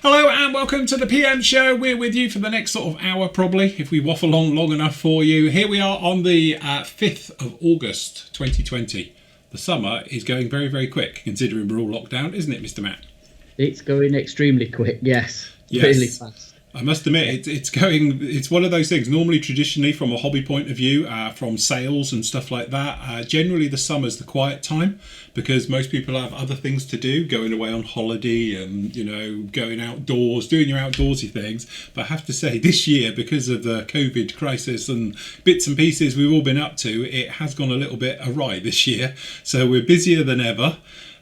Hello and welcome to the PM show. We're with you for the next sort of hour probably, if we waffle on long enough for you. Here we are on the 5th of August 2020. The summer is going very, very quick considering we're all locked down, isn't it, Mr. Matt? It's going extremely quick, yes. Really fast. I must admit, it's one of those things. Normally, traditionally, from a hobby point of view, from sales and stuff like that, generally the summer's the quiet time because most people have other things to do, going away on holiday and, going outdoors, doing your outdoorsy things. But I have to say, this year, because of the COVID crisis and bits and pieces we've all been up to, it has gone a little bit awry this year. So we're busier than ever.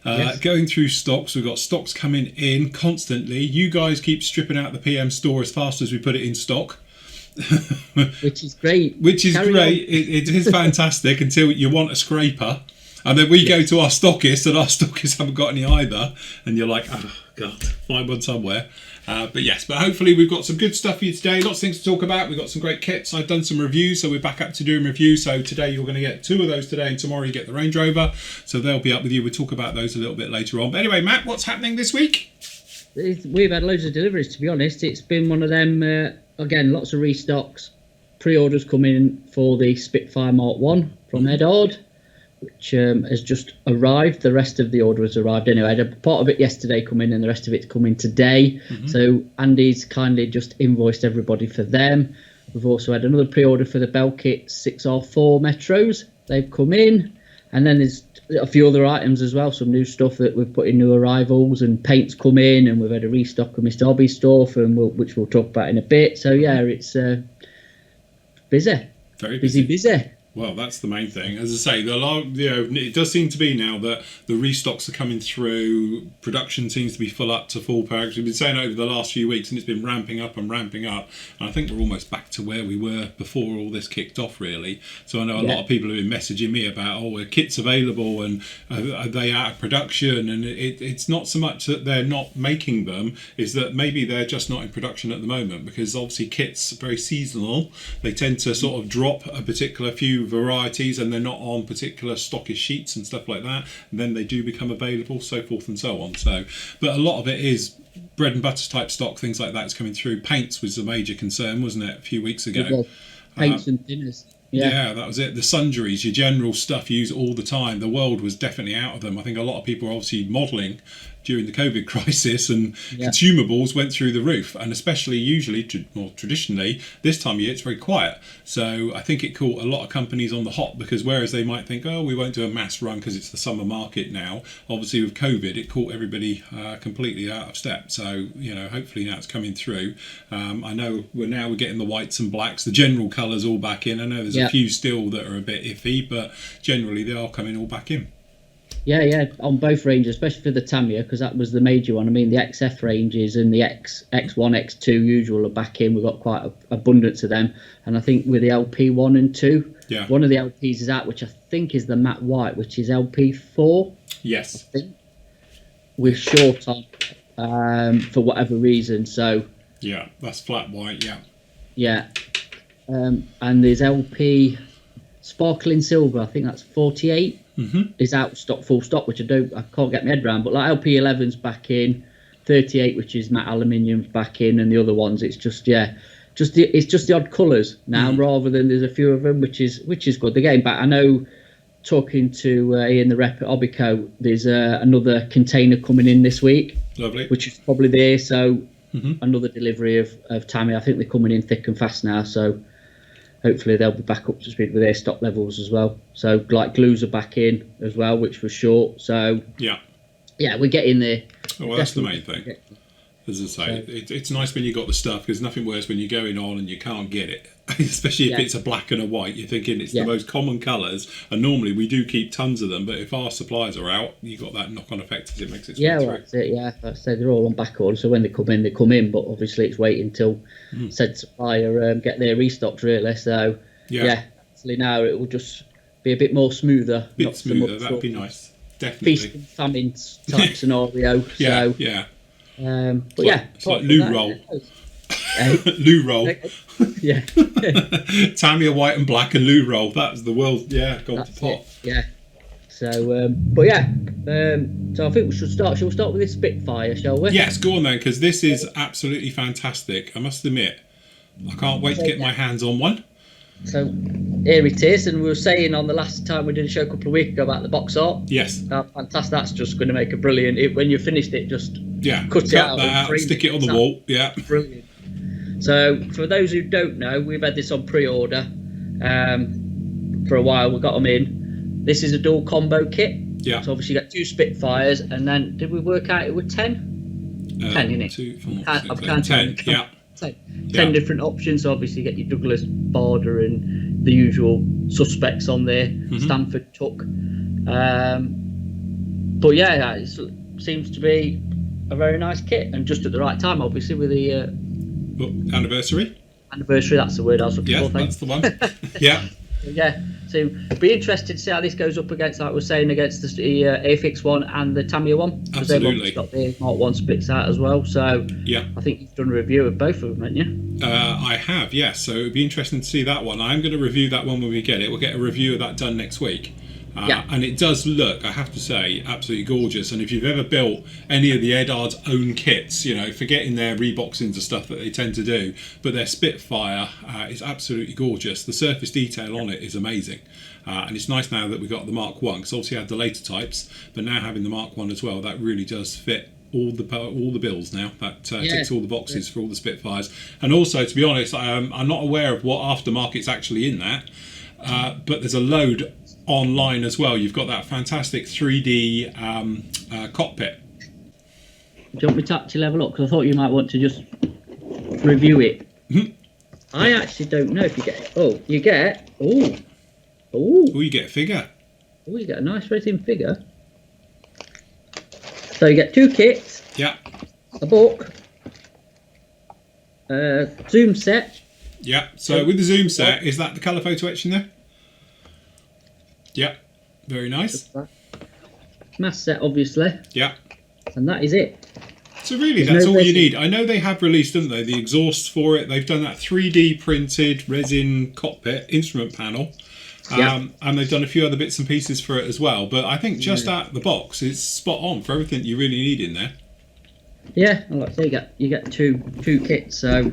Yes. Going through stocks, we've got stocks coming in constantly. You guys keep stripping out the PM store as fast as we put it in stock. Which is great. It is fantastic until you want a scraper. And then we go to our stockists and our stockists haven't got any either. And you're like, oh, God, find one somewhere. But hopefully we've got some good stuff for you today. Lots of things to talk about. We've got some great kits. I've done some reviews, so we're back up to doing reviews. So today you're going to get 2 of those today, and tomorrow you get the Range Rover. So they'll be up with you. We'll talk about those a little bit later on. But anyway, Matt, what's happening this week? We've had loads of deliveries, to be honest. It's been one of them, again, lots of restocks. Pre-orders coming for the Spitfire Mark 1 from Edard, which has just arrived. The rest of the order has arrived anyway. I had a part of it yesterday come in and the rest of it's coming today. Mm-hmm. So Andy's kindly just invoiced everybody for them. We've also had another pre-order for the Belkit 6R4 Metros. They've come in. And then there's a few other items as well, some new stuff that we've put in, new arrivals, and paints come in, and we've had a restock of Mr. Hobby stuff, and which we'll talk about in a bit. So yeah, it's busy. Very busy. Well, that's the main thing. As I say, it does seem to be now that the restocks are coming through. Production seems to be full up to full power. We've been saying over the last few weeks, and it's been ramping up. And I think we're almost back to where we were before all this kicked off, really. So I know a lot of people have been messaging me about, are kits available and are they out of production? And it's not so much that they're not making them, is that maybe they're just not in production at the moment because obviously kits are very seasonal. They tend to sort of drop a particular few varieties and they're not on particular stockish sheets and stuff like that, and then they do become available, so forth and so on. So but a lot of it is bread and butter type stock, things like that is coming through. Paints was a major concern, wasn't it, a few weeks ago? Paints and thinners. Yeah, that was it. The sundries, your general stuff you use all the time. The world was definitely out of them. I think a lot of people are obviously modelling during the COVID crisis, and consumables went through the roof, and especially traditionally this time of year it's very quiet. So I think it caught a lot of companies on the hop, because whereas they might think, we won't do a mass run because it's the summer market now, obviously with COVID it caught everybody completely out of step. So hopefully now it's coming through. I know we're getting the whites and blacks, the general colours all back in. I know there's a few still that are a bit iffy, but generally they are coming all back in. Yeah, on both ranges, especially for the Tamiya, because that was the major one. I mean, the XF ranges and the X1, X2 usual are back in. We've got quite an abundance of them. And I think with the LP 1 and 2, one of the LPs is out, which I think is the matte white, which is LP4. Yes. I think. We're short on for whatever reason. So yeah, that's flat white, Yeah. And there's LP Sparkling Silver, I think that's 48. Is out stock, full stock, which I can't get my head around. But like LP11's back in, 38, which is matte aluminium's back in, and the other ones, it's just the odd colours now, rather than there's a few of them, which is good. They're getting back. I know, talking to Ian the rep at Hobbyco, there's another container coming in this week. Lovely. Which is probably there. So another delivery of Tamiya. I think they're coming in thick and fast now. So hopefully they'll be back up to speed with their stock levels as well. So like glues are back in as well, which was short. So yeah, we're getting there. Oh, well, that's the main thing. As I say, it's nice when you got the stuff, because nothing worse when you're going on and you can't get it. Especially if it's a black and a white, you're thinking it's the most common colours, and normally we do keep tons of them, but if our supplies are out, you've got that knock-on effect as it makes its way through. That's it, like I say, they're all on back order, so when they come in, but obviously it's waiting until said supplier get their restocks, really. So hopefully now it will just be a bit more smoother. That'd be nice. Definitely. Feast and famine type scenario. But it's like loo roll. Loo roll. Yeah. Tamiya white and black and loo roll. That's the world. Yeah, gone to pot. Yeah. So, but yeah, so I think we should start. Shall we start with this Spitfire, shall we? Yes, go on then, because this is absolutely fantastic. I must admit, I can't wait to get my hands on one. So here it is, and we were saying on the last time we did a show a couple of weeks ago about the box art. Yes. Fantastic. That's just going to make a brilliant. When you finished it, just cut it that out, stick it on the wall. Yeah. Brilliant. So for those who don't know, we've had this on pre-order for a while. We got them in. This is a dual combo kit. Yeah. So obviously you got 2 Spitfires, and then did we work out it with 10? 10 in it. 2, 4, I've 10. Yeah. 10 different options. So obviously you get your Douglas border and the usual suspects on there. Stanford Tuck. But yeah, it seems to be a very nice kit, and just at the right time, obviously, with the anniversary. That's the word I was looking for. Yeah, that's the one. Yeah. Yeah, so be interested to see how this goes up against, like we're saying, against the Airfix one and the Tamiya one. Absolutely. They've got the Mark 1 Spits out as well. So yeah, I think you've done a review of both of them, haven't you? I have, yes. So it'd be interesting to see that one. I'm going to review that one when we get it. We'll get a review of that done next week. And it does look, I have to say, absolutely gorgeous. And if you've ever built any of the Edard's own kits, forgetting their reboxings and stuff that they tend to do, but their Spitfire is absolutely gorgeous. The surface detail on it is amazing. And it's nice now that we've got the Mark 1, because obviously I had the later types, but now having the Mark 1 as well, that really does fit all the bills now. That ticks all the boxes for all the Spitfires. And also, to be honest, I'm not aware of what aftermarket's actually in that, but there's a load online as well. You've got that fantastic 3D cockpit. Do you want me to actually have a look? Because I thought you might want to just review it. I actually don't know if you get. You get. You get a figure. You get a nice resin figure. So you get 2 kits. Yeah. A book. Zoom set. Yeah. So with the zoom set, is that the colour photo etching there? Yeah, very nice. Mass set, obviously. Yeah. And that is it. So really, that's all you need. I know they have released, haven't they, the exhausts for it. They've done that 3D printed resin cockpit instrument panel. And they've done a few other bits and pieces for it as well. But I think just out the box, it's spot on for everything you really need in there. Yeah, like I say, you get two kits, so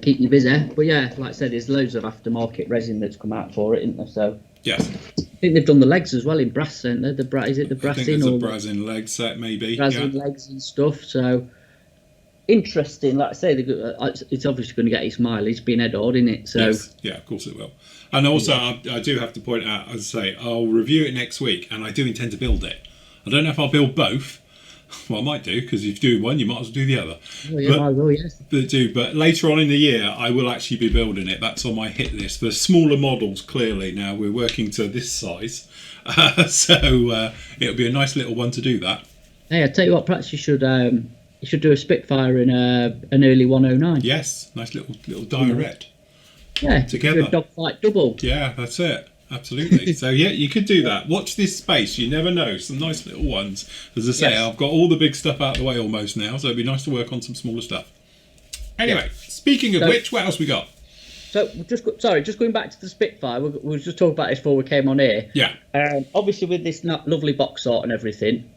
keep you busy. But yeah, like I said, there's loads of aftermarket resin that's come out for it, isn't there? So yes. I think they've done the legs as well in brass, haven't they? Is it the brass? I think there's a brass-in leg set, maybe. Brass-in legs and stuff. So interesting. Like I say, it's obviously going to get its mileage being Edard, isn't it? So yes. Yeah, of course it will. And also, I do have to point out, as I say, I'll review it next week, and I do intend to build it. I don't know if I'll build both. Well, I might do, because if you do one, you might as well do the other. I will, yes. But later on in the year, I will actually be building it. That's on my hit list. For smaller models, clearly. Now, we're working to this size. So it'll be a nice little one to do that. Hey, I tell you what, perhaps you should do a Spitfire in an early 109. Yes, nice little direct. Yeah, together. A dogfight double. Yeah, that's it. Absolutely. So yeah, you could do that. Watch this space. You never know. Some nice little ones. As I say, I've got all the big stuff out of the way almost now, so it'd be nice to work on some smaller stuff. Anyway, speaking of which, what else we got? So just going back to the Spitfire. We were just talking about this before we came on here. Yeah. Obviously, with this lovely box art and everything,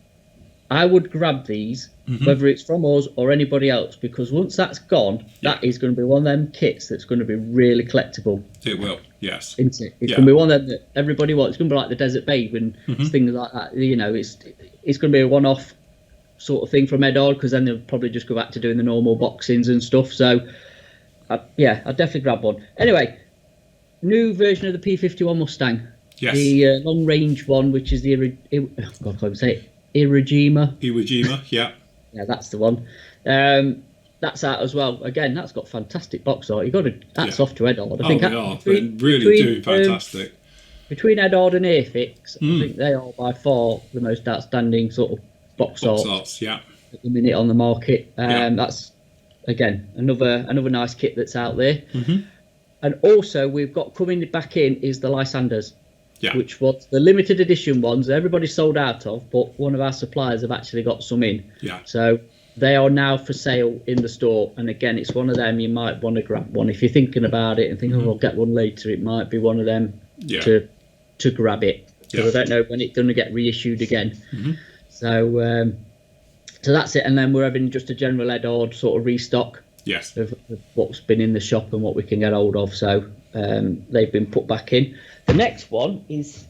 I would grab these, whether it's from us or anybody else, because once that's gone, that is going to be one of them kits that's going to be really collectible. It will, yes. Isn't it? It's going to be one of them that everybody wants. It's going to be like the Desert Babe and things like that. It's going to be a one-off sort of thing from Edard, because then they'll probably just go back to doing the normal boxings and stuff. So, I'd definitely grab one. Anyway, new version of the P51 Mustang. Yes. The long-range one, which is the... I can't say it. Iwo Jima, yeah. Yeah, that's the one. That's out as well. Again, that's got fantastic box art. That's off to Edard. I think they are. They're really doing fantastic. Between Edard and Airfix, I think they are by far the most outstanding sort of box arts yeah. at the minute on the market. That's again another nice kit that's out there. And also we've got coming back in is the Lysanders. Yeah. Which was the limited edition ones everybody sold out of, but one of our suppliers have actually got some in. Yeah. So they are now for sale in the store. And again, it's one of them you might want to grab one. If you're thinking about it and think, I'll get one later, it might be one of them to grab it. because I don't know when it's going to get reissued again. So that's it. And then we're having just a general Eddard sort of restock of what's been in the shop and what we can get hold of. So they've been put back in. The next one is...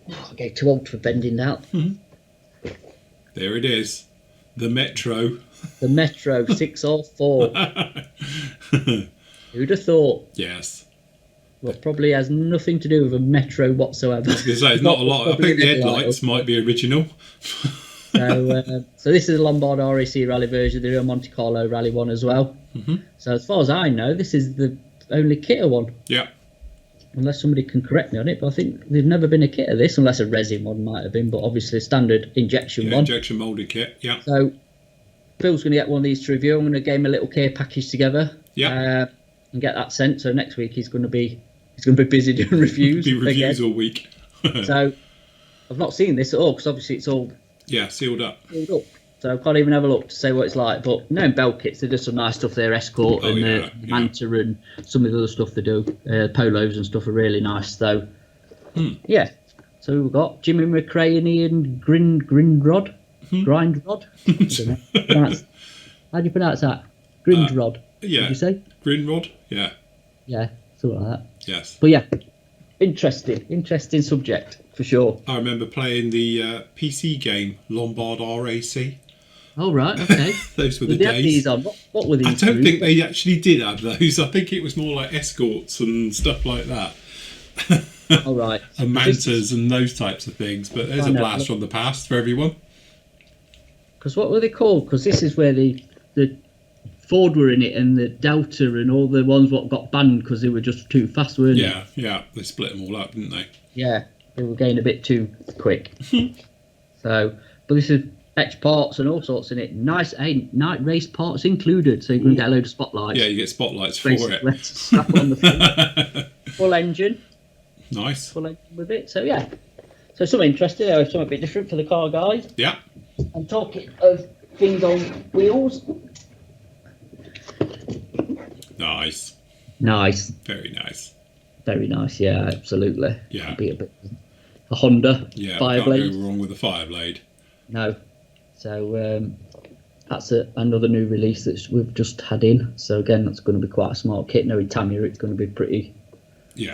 I get too old for bending out. There it is. The Metro. The Metro 604. Who'd have thought? Yes. Well, probably has nothing to do with a Metro whatsoever. I was going to say, it's not a lot. I think the headlights might be original. So this is a Lombard RAC rally version. They do a Monte Carlo rally one as well. So as far as I know, this is the only kit one. Yeah. Unless somebody can correct me on it, but I think there's never been a kit of this, unless a resin one might have been, but obviously a standard injection one. Injection moulded kit, yeah. So Phil's going to get one of these to review. I'm going to game a little care package together, and get that sent. So next week he's going to be busy doing reviews. Be reviews all week. So I've not seen this at all because obviously it's all sealed up. So I can't even have a look to say what it's like. But knowing bell kits, they do some nice stuff there. Escort and Manta and some of the other stuff they do. Polos and stuff are really nice. So yeah. So we've got Jimmy McRae and Ian Grindrod. Grindrod. How do you pronounce that? Grindrod. Yeah. Did you say? Grindrod. Yeah. Yeah. Something like that. Yes. But yeah, interesting subject for sure. I remember playing the PC game Lombard RAC. Oh, right, okay. Those were the Did they have days. these on? What were these? I don't think they actually did have those. I think it was more like escorts and stuff like that. All right. And mantas and those types of things. But there's a blast from the past for everyone. Because what were they called? Because this is where the Ford were in it and the Delta and all the ones what got banned because they were just too fast, weren't they? Yeah. They split them all up, didn't they? Yeah. They were getting a bit too quick. But this is etch parts and all sorts in it. Nice night race parts included, so you can get a load of spotlights. Yeah, you get spotlights for it. Strap on the front. Full engine. Nice. Full engine with it. So yeah. So something interesting there, something a bit different for the car guys. Yeah. And talking of things on wheels. Nice. Very nice. Very nice, yeah, absolutely. Yeah. Be a Honda Fireblade. Can't go wrong with a Fireblade. No. So that's another new release that we've just had in. So again, that's going to be quite a smart kit. Knowing Tamiya, it's going to be pretty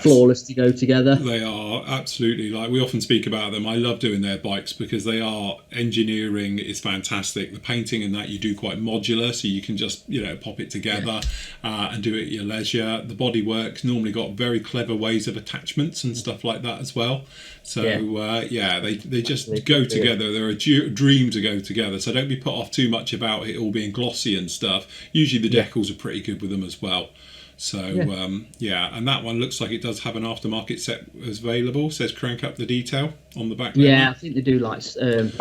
flawless to go together. They are absolutely, like we often speak about them. I love doing their bikes because they are engineering is fantastic. The painting and that you do quite modular, so you can just pop it together and do it at your leisure. The bodywork's normally got very clever ways of attachments and stuff like that as well. So they just go together. They're a dream to go together. So don't be put off too much about it all being glossy and stuff. Usually the decals are pretty good with them as well. So and that one looks like it does have an aftermarket set available. Says crank up the detail on the back. Yeah, I think they do like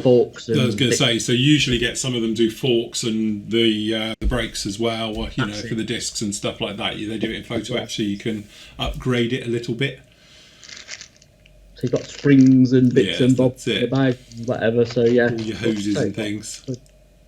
forks. And I was going to say, so you usually get some of them do forks and the brakes as well. For the discs and stuff like that. They do it in photo apps, so you can upgrade it a little bit. So you've got springs and bits and bobs about whatever. So all your hoses and things.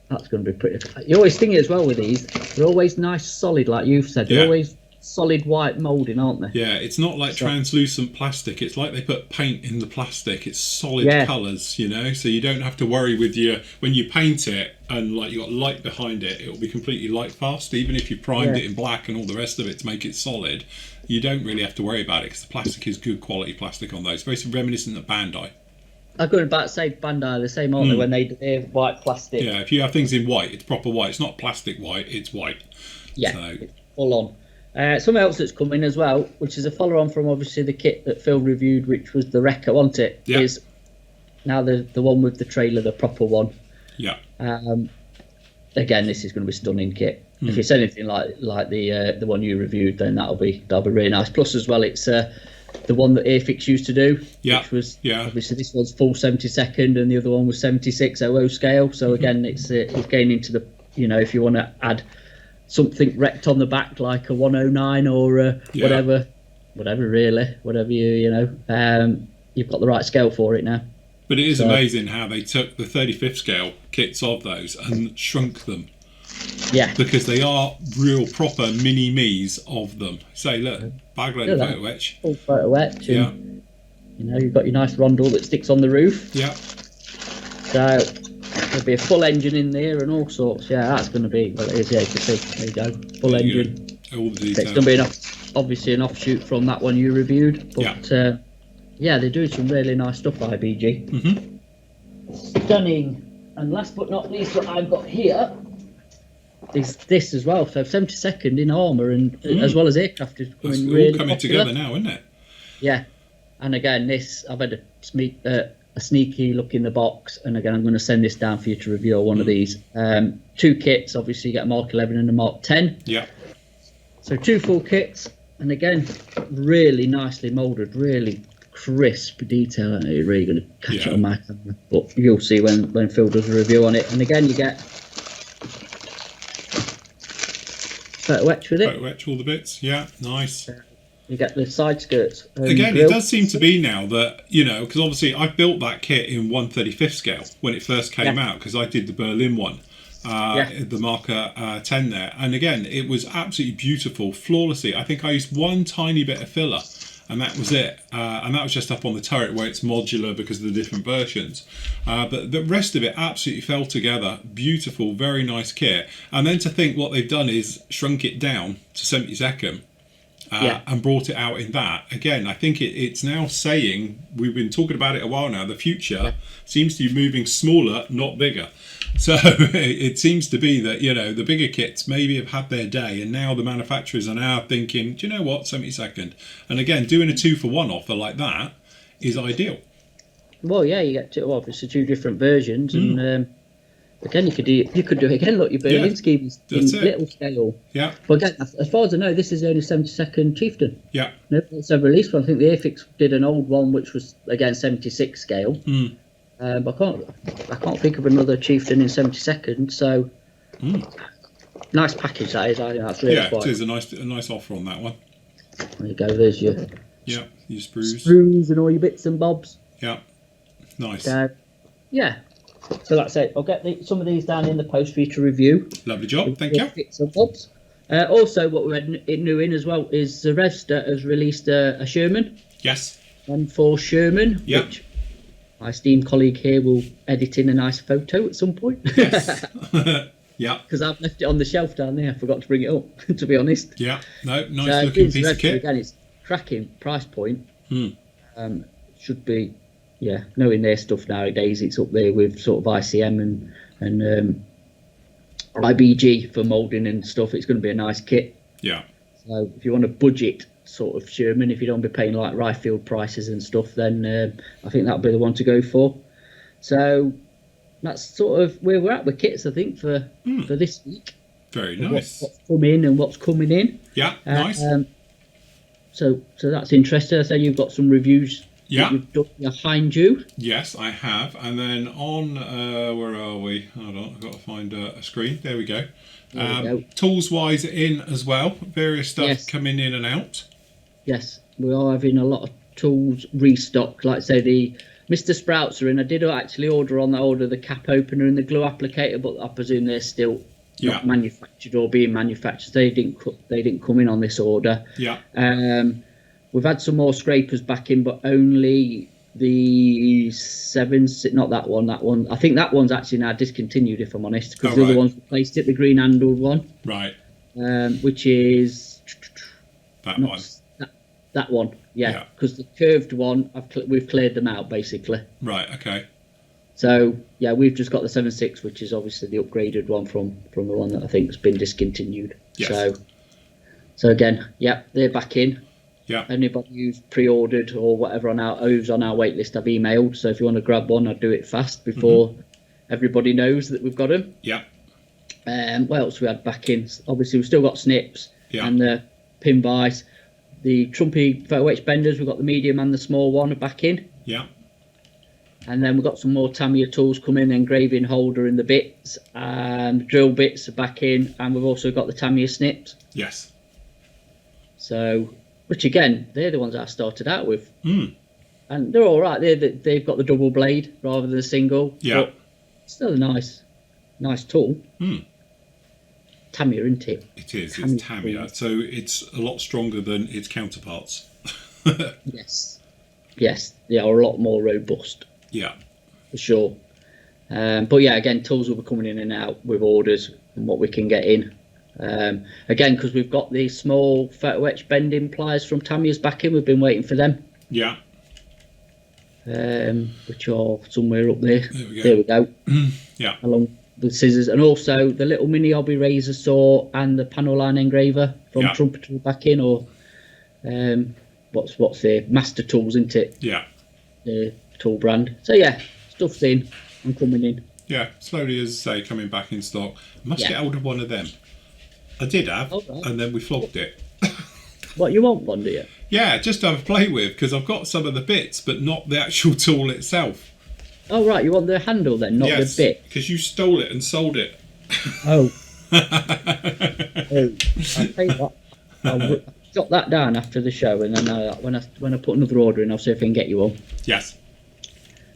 That's going to be pretty. You always think as well with these, they're always nice, solid, like you've said. They're always solid white moulding, aren't they? Yeah, it's not like translucent plastic. It's like they put paint in the plastic. It's solid colours, so you don't have to worry with when you paint it and like you got light behind it, it'll be completely light fast. Even if you primed it in black and all the rest of it to make it solid, you don't really have to worry about it because the plastic is good quality plastic on those. Very reminiscent of Bandai. I was about to say Bandai, the same, aren't they, when they do white plastic? Yeah, if you have things in white, it's proper white. It's not plastic white, it's white. Yeah, it's full on. Something else that's coming as well, which is a follow-on from obviously the kit that Phil reviewed, which was the Wrecker, wasn't it? Yeah. Is now the one with the trailer, the proper one. Yeah. Again, this is going to be a stunning kit. If it's anything like the one you reviewed, then that'll be really nice. Plus, as well, it's the one that Airfix used to do, which was obviously this one's full 72nd, and the other one was 7600 scale. So again, it's getting into the if you want to add something wrecked on the back like a 109 or whatever really, whatever you've got the right scale for it now. But it is amazing how they took the 35th scale kits of those and shrunk them. Yeah. Because they are real proper mini-me's of them. Say, look, Bagload of photo etch. Full photo etch. Yeah. And, you've got your nice rondel that sticks on the roof. Yeah. So there'll be a full engine in there and all sorts. Yeah, that's going to be, well, it is, yeah, you can see. There you go. Full engine. All the details. It's going to be obviously an offshoot from that one you reviewed. But yeah, they're doing some really nice stuff, IBG. Mm-hmm. Stunning. And last but not least, what I've got here is this as well. So 72nd in armour and as well as aircraft is It's becoming really all coming popular. together now, isn't it? Yeah. And again, this, I've had a sneaky look in the box, and again, I'm going to send this down for you to review one of these. 2 kits, obviously you get a Mark 11 and a Mark 10. Yeah. So 2 full kits, and again, really nicely moulded, really crisp detail. I know you're really going to catch it on my camera, but you'll see when Phil does a review on it. And again, you get photo etch with it. Photo etch all the bits. Yeah, nice. You get the side skirts. Again, it does seem to be now that, because obviously I built that kit in 1/35 scale when it first came out, because I did the Berlin one, the Marker 10 there. And again, it was absolutely beautiful, flawlessly. I think I used one tiny bit of filler, and that was it. And that was just up on the turret where it's modular because of the different versions. But the rest of it absolutely fell together. Beautiful, very nice kit. And then to think what they've done is shrunk it down to 72nd. And brought it out in that. Again, I think it's now saying, we've been talking about it a while now, the future seems to be moving smaller, not bigger. So it seems to be that, the bigger kits maybe have had their day, and now the manufacturers are now thinking, do you know what, 72nd? And again, doing a 2-for-1 offer like that is ideal. Well, yeah, you get obviously 2 different versions, and again, you could do it again. Look, your Berlin scheme is in little scale. Yeah. But again, as far as I know, this is the only 72nd Chieftain. Yeah. Nobody's ever released one. I think the Airfix did an old one, which was again 76 scale. But I can't think of another Chieftain in 72nd. So nice package that is. I think that's really it is a nice offer on that one. There you go. There's your your sprues. Sprues and all your bits and bobs. Yeah. Nice. Yeah. So that's it. I'll get some of these down in the post for you to review. Lovely job, thank you. Bits and bobs. Also, what we had new in as well is the Revster has released a Sherman. Yes. One for Sherman, which my esteemed colleague here will edit in a nice photo at some point. Yes. Yeah. Because I've left it on the shelf down there. I forgot to bring it up, to be honest. Yeah. No, nice looking piece of kit. Again, it's cracking price point. Should be. Yeah, knowing their stuff nowadays, it's up there with sort of ICM and IBG for moulding and stuff. It's going to be a nice kit. Yeah. So if you want a budget sort of Sherman, if you don't be paying like Ryefield prices and stuff, then I think that'll be the one to go for. So that's sort of where we're at with kits, I think, for this week. Very nice. What's come in and what's coming in. Yeah, nice. So that's interesting. I say you've got some reviews. Yeah. You've done behind you. Yes, I have. And then on, where are we? Hold on, I've got to find a screen. There we go. Tools-wise in as well. Various stuff coming in and out. Yes, we are having a lot of tools restocked. Like say the Mr. Sprouts are in. I did actually order on that order the cap opener and the glue applicator, but I presume they're still not manufactured or being manufactured. They didn't come in on this order. Yeah. We've had some more scrapers back in, but only the 7, not that one. That one, I think that one's actually now discontinued, if I'm honest, because the other one's replaced it, the green handled one. Right. Which is that one. That one, yeah. Because the curved one, we've cleared them out basically. Right. Okay. So yeah, we've just got the 7.6, which is obviously the upgraded one from the one that I think has been discontinued. Yes. So again, they're back in. Yeah. Anybody who's pre-ordered or whatever who's on our wait list, I've emailed. So if you want to grab one, I'd do it fast before everybody knows that we've got them. Yeah. What else we had back in? Obviously, we've still got snips and the pin vice. The Trumpy photo etch benders, we've got the medium and the small one back in. Yeah. And then we've got some more Tamiya tools coming, engraving holder in the bits, and drill bits are back in, and we've also got the Tamiya snips. Yes. So, which again, they're the ones I started out with. And they're all right. They've got the double blade rather than the single. Yeah. But still a nice tool. Tamiya, isn't it? It is. It's Tamiya, so it's a lot stronger than its counterparts. Yes, they are a lot more robust. Yeah. For sure. But yeah, again, tools will be coming in and out with orders and what we can get in. Again, because we've got these small photo etch bending pliers from Tamiya's back in, we've been waiting for them. Yeah. Which are somewhere up there. There we go. Yeah. Along with scissors, and also the little mini hobby razor saw and the panel line engraver from Trumpeter back in, or what's the Master Tools, isn't it? Yeah. The tool brand. So yeah, stuff's in and coming in. Yeah, slowly, as I say, coming back in stock. I must get hold of one of them. I did have, and then we flogged it. What, you want one, do you? Yeah, just to have a play with, because I've got some of the bits, but not the actual tool itself. Oh, right, you want the handle then, not the bit? Because you stole it and sold it. Oh. I'll tell you what, I'll jot that down after the show, and then when I put another order in, I'll see if I can get you one. Yes.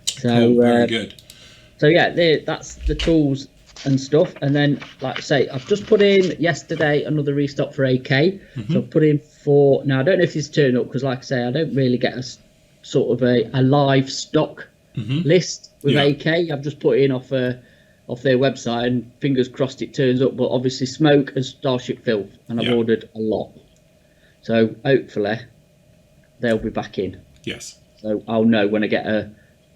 So, very good. So yeah, that's the tools and stuff. And then, like I say, I've just put in yesterday another restock for AK. So I've put in now I don't know if this turned up, because like I say, I don't really get a sort of a live stock list with AK. I've just put in off their website, and fingers crossed it turns up. But obviously Smoke and Starship Filth, and I've ordered a lot. So hopefully they'll be back in. Yes. So I'll know when I get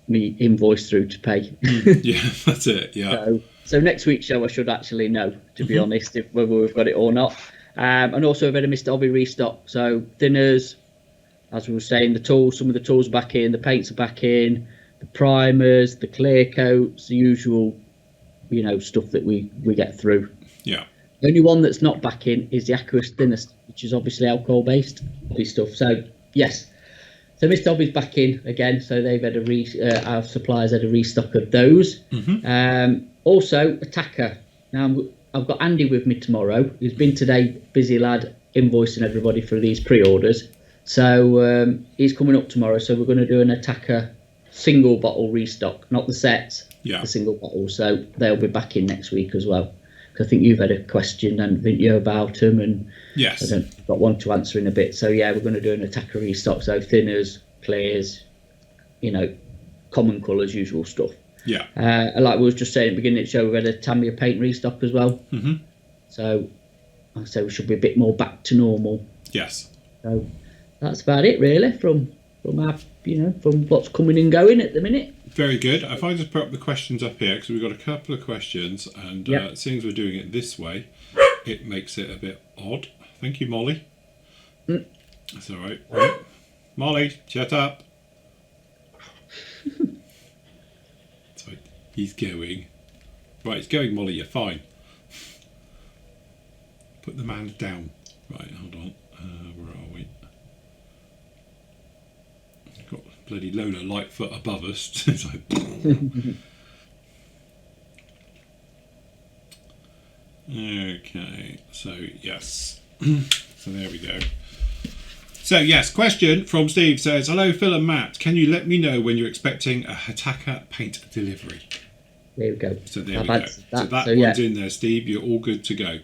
me invoice through to pay. Yeah, that's it. Yeah. So next week's show I should actually know, to be honest, whether we've got it or not. And also a bit of Mr. Hobby restock. So thinners, as we were saying, some of the tools are back in, the paints are back in, the primers, the clear coats, the usual, stuff that we get through. Yeah. The only one that's not back in is the Aqueous thinners, which is obviously alcohol-based stuff. So yes. So Mr. Hobby's back in again, so they've had our suppliers had a restock of those. Also, Attacker. Now, I've got Andy with me tomorrow. He's been today, busy lad, invoicing everybody for these pre-orders. So he's coming up tomorrow, so we're going to do an Attacker single bottle restock, not the sets, the single bottle. So they'll be back in next week as well. Because I think you've had a question, haven't you, about them, and I've got one to answer in a bit. So yeah, we're going to do an Attacker restock. So thinners, clears, common colours, usual stuff. Yeah. Like we was just saying at the beginning of the show, we had a Tamiya paint restock as well. So I'd say we should be a bit more back to normal. Yes. So that's about it really from our from what's coming and going at the minute. Very good. If I just put up the questions up here, because we've got a couple of questions, and seeing as we're doing it this way, it makes it a bit odd. Thank you, Molly. That's all right. Molly, shut up. Sorry, he's going. Right, it's going, Molly. You're fine. Put the man down. Right, hold on. Where are we? Got bloody Lola Lightfoot above us. It's like okay, so yes. So there we go. So yes, question from Steve says, hello Phil and Matt, can you let me know when you're expecting a Hataka paint delivery? There we go. So there we go. So that one's in there, Steve. You're all good to go.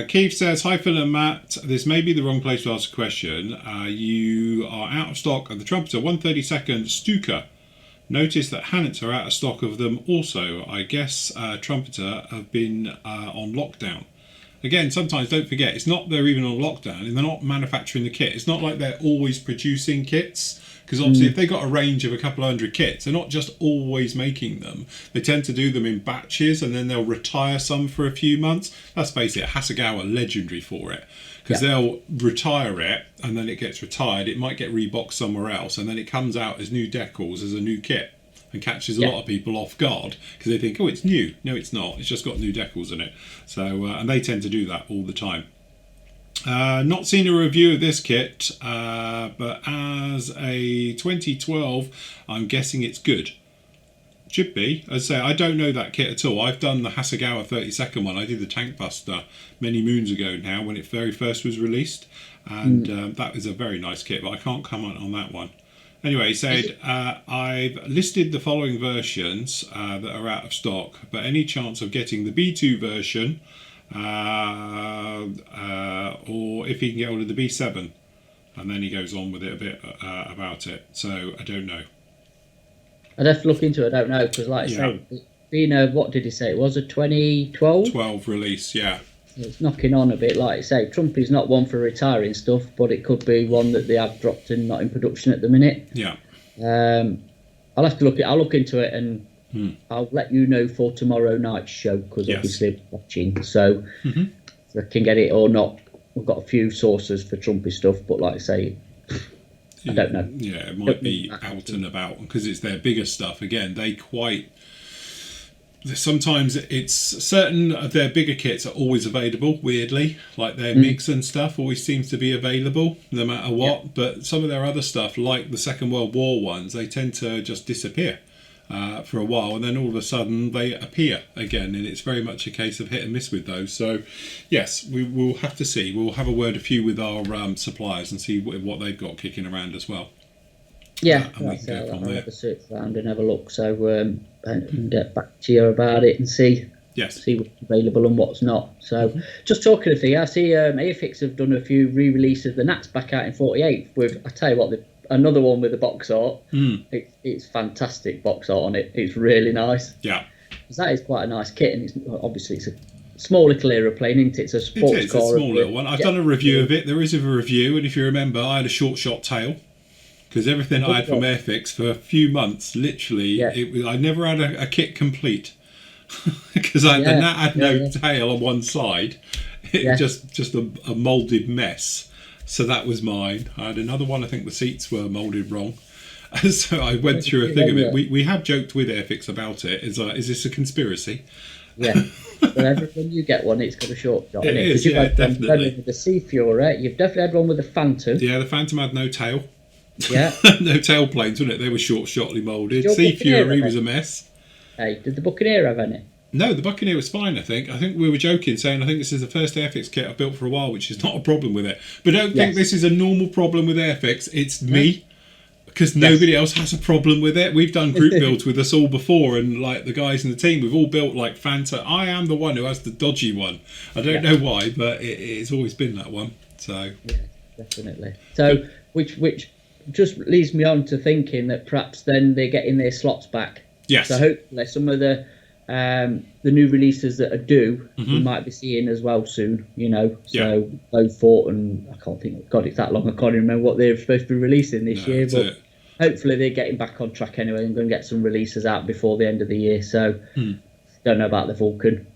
Keith says, hi Phil and Matt, this may be the wrong place to ask a question. You are out of stock of the Trumpeter 132nd Stuka. Notice that Hannets are out of stock of them also. I guess Trumpeter have been on lockdown. Again, sometimes don't forget, it's not they're even on lockdown and they're not manufacturing the kit. It's not like they're always producing kits. Because obviously if they've got a range of a couple of hundred kits, they're not just always making them. They tend to do them in batches and then they'll retire some for a few months. Let's face it, Hasegawa are legendary for it. Because they'll retire it and then it gets retired. It might get reboxed somewhere else and then it comes out as new decals, as a new kit. And catches a lot of people off guard because they think, oh, it's new. No, it's not. It's just got new decals in it. So, and they tend to do that all the time. Not seen a review of this kit, but as a 2012, I'm guessing it's good. Should be. As I say, I don't know that kit at all. I've done the Hasegawa 32nd one. I did the Tank Buster many moons ago now when it very first was released. And that is a very nice kit, but I can't comment on that one. Anyway, he said, I've listed the following versions that are out of stock, but any chance of getting the B2 version, or if he can get hold of the B7? And then he goes on with it a bit about it. So I don't know. I'd have to look into it. I don't know, because like I say, being a, what did he say? It was a 2012? 12 release, yeah. It's knocking on a bit. Like I say, Trump is not one for retiring stuff, but it could be one that they have dropped and not in production at the minute. Yeah. I'll have to look. I'll look into it, and I'll let you know for tomorrow night's show, because obviously I'm watching. So if I can get it or not, we've got a few sources for Trumpy stuff, but like I say, I don't know. Yeah, it might be out and about because it's their bigger stuff. Again, sometimes it's certain of their bigger kits are always available, weirdly, like their mix and stuff always seems to be available no matter what, but some of their other stuff, like the Second World War ones, they tend to just disappear for a while, and then all of a sudden they appear again, and it's very much a case of hit and miss with those. So yes, we will have to see. We'll have a few with our suppliers and see what they've got kicking around as well. Yeah, and we can go from I'll there. have a search around and have a look. So and get back to you about it and see what's available and what's not. So just talking of I see Airfix have done a few re-releases of the Nats back out in 48 with, I tell you what, another one with the box art. It's fantastic box art on it. It's really nice. Yeah, that is quite a nice kit, and it's obviously it's a small little aeroplane, isn't it? It's a sports car. It's a small little one. I've done a review of it. There is a review, and if you remember, I had a short shot tail. Because everything I had from Airfix for a few months, literally, I never had a kit complete. Because the Nat had no tail on one side. It just a moulded mess. So that was mine. I had another one, I think the seats were moulded wrong. So I went through a thing of it. We have joked with Airfix about it. Is this a conspiracy? Yeah. But every time you get one, it's got a short shot. It is, definitely. One with the Sea Fury. You've definitely had one with the Phantom. Yeah, the Phantom had no tail. Yeah. No tailplanes, wasn't it? They were shortly moulded. Sea Fury was a mess. Hey, did the Buccaneer have any? No, the Buccaneer was fine, I think. I think we were joking, saying I think this is the first Airfix kit I've built for a while, which is not a problem with it. But don't think this is a normal problem with Airfix. It's me, because nobody else has a problem with it. We've done group builds with us all before, and like the guys in the team, we've all built like Fanta. I am the one who has the dodgy one. I don't know why, but it's always been that one. So yeah, definitely. So which just leads me on to thinking that perhaps then they're getting their slots back. Yes. So hopefully some of the new releases that are due, we might be seeing as well soon. You know, so Beaufort and I can't think. God, it's that long. I can't even remember what they're supposed to be releasing this year. But hopefully they're getting back on track anyway and going to get some releases out before the end of the year. So don't know about the Vulcan.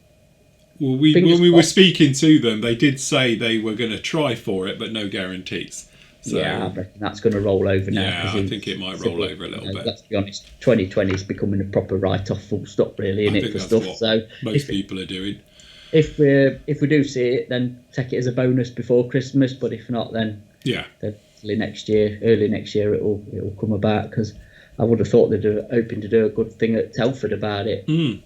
Well, when we were speaking to them, they did say they were going to try for it, but no guarantees. So, I reckon that's going to roll over now. Yeah, I think it might roll over a little bit. Let's be honest, 2020 is becoming a proper write-off, full stop, really, isn't it, for stuff? So most people are doing. If we do see it, then take it as a bonus before Christmas. But if not, then early next year it'll come about, because I would have thought they'd hoping to do a good thing at Telford about it. But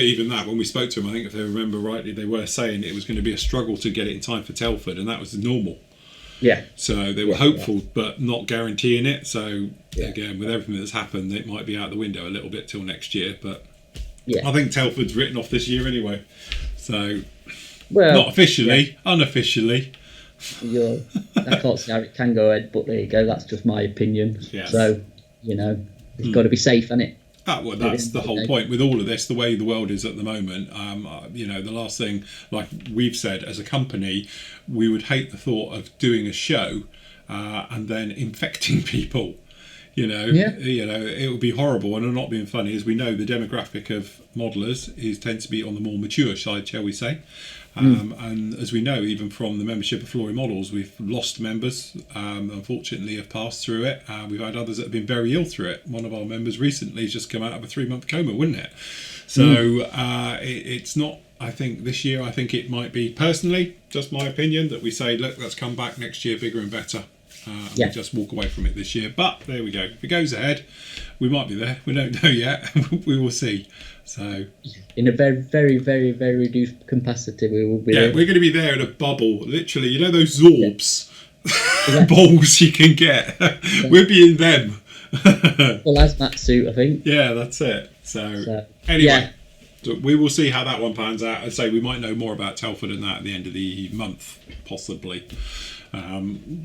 even that, when we spoke to them, I think if they remember rightly, they were saying it was going to be a struggle to get it in time for Telford, and that was normal. Yeah. So they were hopeful, but not guaranteeing it. So again, with everything that's happened, it might be out the window a little bit till next year. But I think Telford's written off this year anyway. So not officially, unofficially. I can't say how it can go ahead, but there you go. That's just my opinion. Yes. So it's got to be safe, hasn't it? Well, that's the whole point with all of this, the way the world is at the moment. The last thing, like we've said as a company, we would hate the thought of doing a show and then infecting people. It would be horrible. And I'm not being funny, as we know, the demographic of modelers tends to be on the more mature side, shall we say. And as we know, even from the membership of Flory Models, we've lost members, unfortunately have passed through it. We've had others that have been very ill through it. One of our members recently has just come out of a 3-month coma, wouldn't it? So it's not, I think this year, I think it might be, personally, just my opinion, that we say, look, let's come back next year bigger and better. We just walk away from it this year. But there we go. If it goes ahead, we might be there. We don't know yet. We will see. So in a very, very, very, very reduced capacity, we will be there. We're going to be there in a bubble, literally. You know those Zorbs balls you can get. We'll be in them. Full hazmat suit, I think. Yeah, that's it. So anyway, we will see how that one pans out. I'd say we might know more about Telford and that at the end of the month, possibly.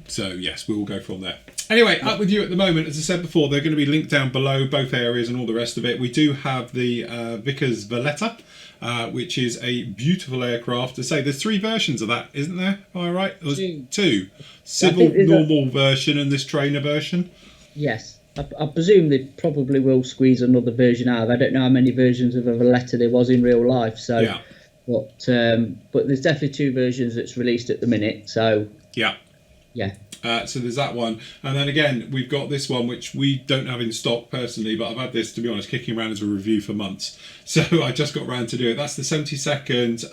So yes, we will go from there. Anyway, up with you at the moment. As I said before, they're going to be linked down below, both areas and all the rest of it. We do have the Vickers Valletta, which is a beautiful aircraft. To say there's 3 versions of that, isn't there? Am I right? There's 2. Civil normal version and this trainer version. Yes. I presume they probably will squeeze another version out. I don't know how many versions of a Valletta there was in real life. So, yeah. But there's definitely 2 versions that's released at the minute. So yeah. So there's that one, and then again we've got this one which we don't have in stock personally, but I've had this, to be honest, kicking around as a review for months. So I just got around to do it. That's the 72nd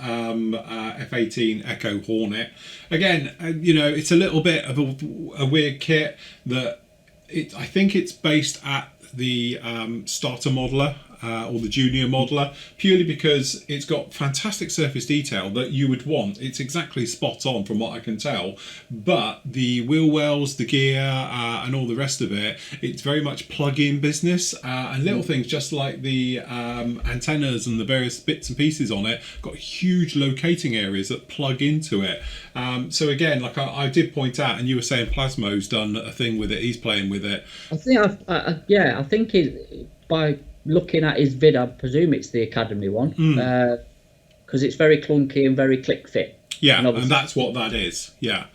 F-18 Echo Hornet. Again, it's a little bit of a weird kit that I think it's based at the starter modeler. Or the junior modeler, purely because it's got fantastic surface detail that you would want. It's exactly spot on from what I can tell, but the wheel wells, the gear, and all the rest of it, it's very much plug-in business, and little things just like the antennas and the various bits and pieces on it got huge locating areas that plug into it. So again, like I did point out, and you were saying Plasmo's done a thing with it, he's playing with it. I think by looking at his vid, I presume it's the Academy one, because it's very clunky and very click fit. Yeah, and that's what that is. Yeah,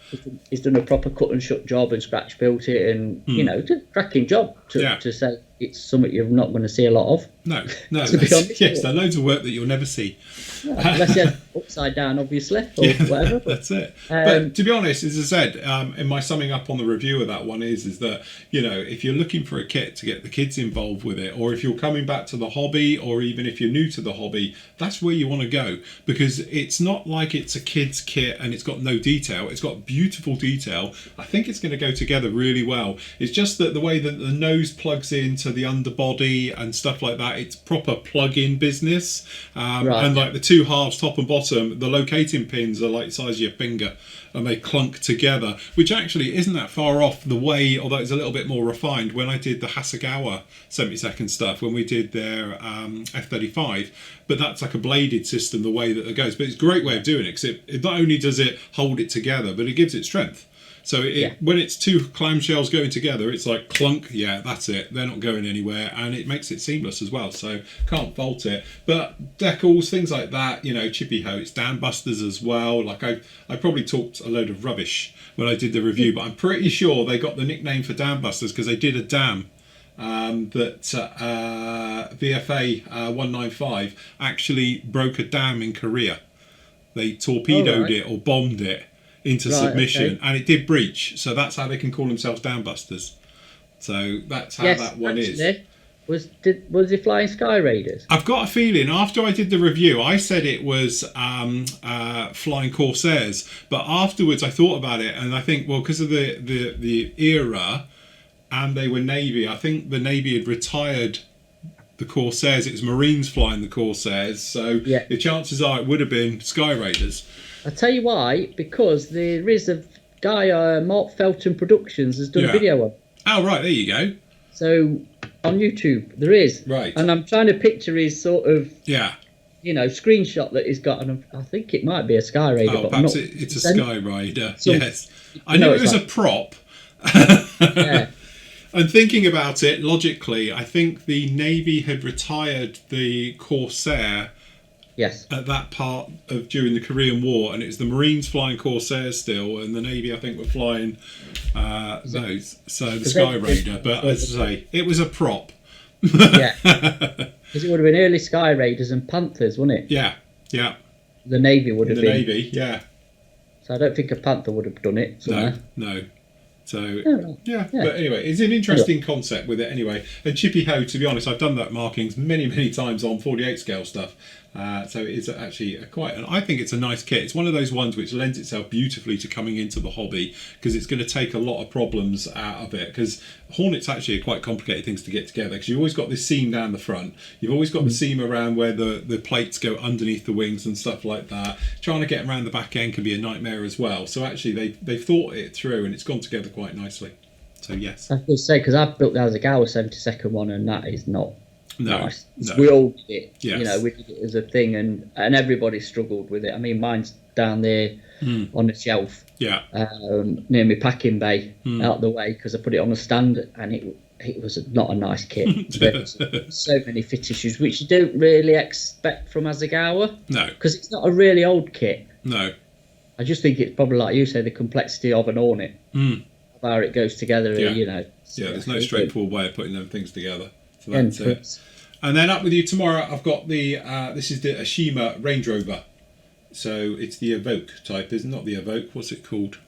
he's done a proper cut and shut job and scratch built it, and it's a cracking job to say it's something you're not going to see a lot of. No. To be honest, yes, there are loads of work that you'll never see. Yeah, unless you're upside down, obviously, or whatever. That's it. But to be honest, as I said, in my summing up on the review of that one is that, if you're looking for a kit to get the kids involved with it, or if you're coming back to the hobby, or even if you're new to the hobby, that's where you want to go, because it's not like it's a kid's kit and it's got no detail. It's got beautiful detail. I think it's going to go together really well. It's just that the way that the nose plugs into the underbody and stuff like that, it's proper plug-in business. And like the 2 halves, top and bottom, the locating pins are like the size of your finger, and they clunk together, which actually isn't that far off the way, although it's a little bit more refined, when I did the Hasegawa 72nd stuff, when we did their F-35. But that's like a bladed system, the way that it goes. But it's a great way of doing it, because it not only does it hold it together, but it gives it strength. So when it's 2 clamshells going together, it's like clunk, yeah, that's it. They're not going anywhere, and it makes it seamless as well. So can't fault it. But decals, things like that, chippy hose, dam busters as well. Like I probably talked a load of rubbish when I did the review, but I'm pretty sure they got the nickname for dam busters because they did a dam that VFA 195 actually broke a dam in Korea. They torpedoed it or bombed it into submission, and it did breach, so that's how they can call themselves downbusters. So that's how that one is. Was it Flying Sky Raiders? I've got a feeling after I did the review, I said it was Flying Corsairs, but afterwards I thought about it, and I think, well, because of the era, and they were Navy, I think the Navy had retired the Corsairs. It was Marines flying the Corsairs, so the chances are it would have been Sky Raiders. I'll tell you why, because there is a guy, Mark Felton Productions, has done a video on. Oh, right, there you go. So, on YouTube, there is. Right. And I'm trying to picture his sort of, screenshot that he's got, and I think it might be a Sky Raider. Oh, perhaps it's a Sky Raider, yes. I knew it was a prop. And thinking about it, logically, I think the Navy had retired the Corsair at that part of during the Korean War, and it was the Marines flying Corsairs still, and the Navy, I think, were flying those. So the Sky Raider, but as I say, it was a prop. Because it would have been early Sky Raiders and Panthers, wouldn't it? Yeah. The Navy would have been. The Navy, yeah. So I don't think a Panther would have done it. No. So Oh, yeah, yeah. but anyway, it's an interesting concept with it anyway. And Chippy Ho, to be honest, I've done that markings many times on 48 scale stuff. So it's actually and I think it's a nice kit. It's one of those ones which lends itself beautifully to coming into the hobby, because it's going to take a lot of problems out of it. Because Hornets actually are quite complicated things to get together, because you've always got this seam down the front, you've always got the seam around where the plates go underneath the wings and stuff like that. Trying to get around the back end can be a nightmare as well. So actually they've thought it through, and it's gone together quite nicely. So yes, I was going to say, because I've built the Hasegawa 72nd one, and that is not nice. No. We all did it. Yes. You know, we did it as a thing, and everybody struggled with it. I mean, mine's down there on the shelf, near my packing bay, out the way, because I put it on a stand, and it was not a nice kit. There's so many fit issues, which you don't really expect from Hasegawa. No, because it's not a really old kit. No, I just think it's probably, like you say, the complexity of an Hornet, of how it goes together. You know. Yeah, there's no straightforward way of putting them things together. So that's it. And then up with you tomorrow, I've got the this is the Ashima Range Rover. So it's the Evoque type, isn't it? Not the Evoque. What's it called?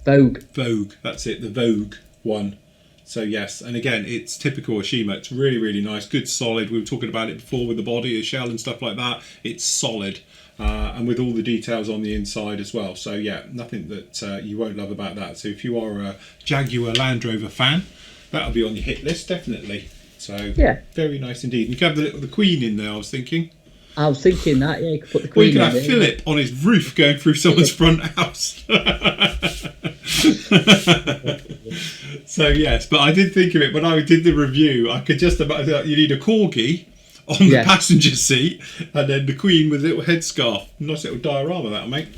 Vogue. Vogue. That's it. The Vogue one. So yes, and again, it's typical Ashima. It's really nice, good, solid. We were talking about it before with the body, the shell and stuff like that. It's solid, and with all the details on the inside as well. So yeah, nothing that you won't love about that. So if you are a Jaguar Land Rover fan, that'll be on your hit list definitely. So yeah, very nice indeed. And you can have the Queen in there. I was thinking that, yeah, you could put the Queen. Or you could have Philip on his roof going through someone's front house. So yes, but I did think of it when I did the review. I could just about you need a corgi on the passenger seat, and then the Queen with a little headscarf. Nice little diorama, that'll make.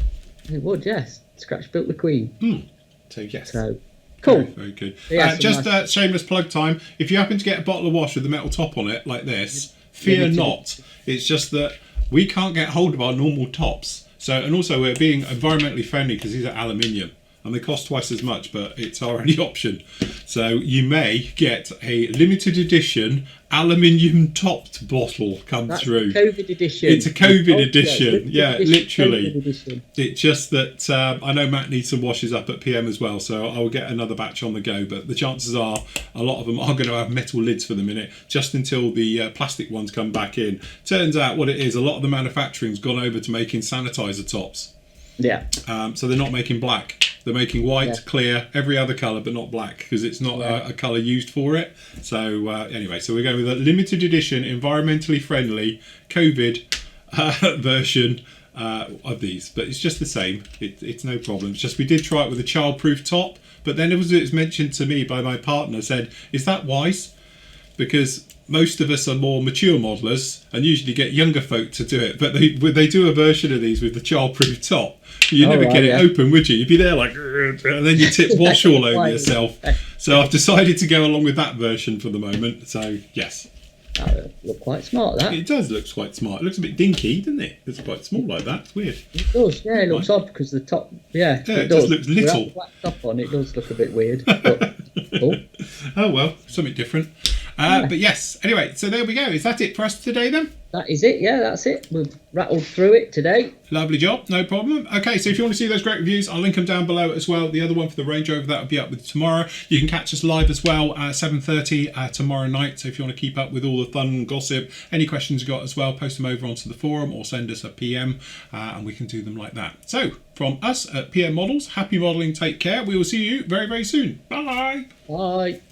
It would, yes. Scratch built the Queen. So yes. So cool. Very good. Yeah, just shameless plug time. If you happen to get a bottle of wash with the metal top on it like this, fear not. It's just that we can't get hold of our normal tops. So, and also we're being environmentally friendly because these are aluminium and they cost twice as much, but it's our only option. So you may get a limited edition aluminium topped bottle through. COVID edition. It's a COVID edition. Yeah, literally. Edition. It's just that I know Matt needs some washes up at PM as well, so I'll get another batch on the go. But the chances are a lot of them are going to have metal lids for the minute, just until the plastic ones come back in. Turns out what it is, a lot of the manufacturing's gone over to making sanitizer tops. Yeah. So they're not making black. They're making white, clear, every other colour, but not black, because it's not a colour used for it. So anyway, so we're going with a limited edition, environmentally friendly COVID version of these. But it's just the same. It's no problem. It's just we did try it with a childproof top, but then it was mentioned to me by my partner, said, is that wise? Because most of us are more mature modelers and usually get younger folk to do it, but they do a version of these with the childproof top. You never get it open, would you? You'd be there like, and then you tip wash all over yourself. So I've decided to go along with that version for the moment. So yes, that look quite smart. That it does look quite smart. It looks a bit dinky, doesn't it? It's quite small like that. It's weird. It does. Yeah, it looks odd because the top. Yeah, it just looks little. The black top on it does look a bit weird. But, cool. Oh well, something different. But yes, anyway, so there we go. Is that it for us today then? That is it, yeah, that's it. We've rattled through it today. Lovely job, no problem. Okay, so if you want to see those great reviews, I'll link them down below as well. The other one for the Range Rover, that will be up with tomorrow. You can catch us live as well at 7:30 tomorrow night. So if you want to keep up with all the fun and gossip, any questions you've got as well, post them over onto the forum or send us a PM and we can do them like that. So from us at PM Models, happy modelling, take care. We will see you very, very soon. Bye. Bye.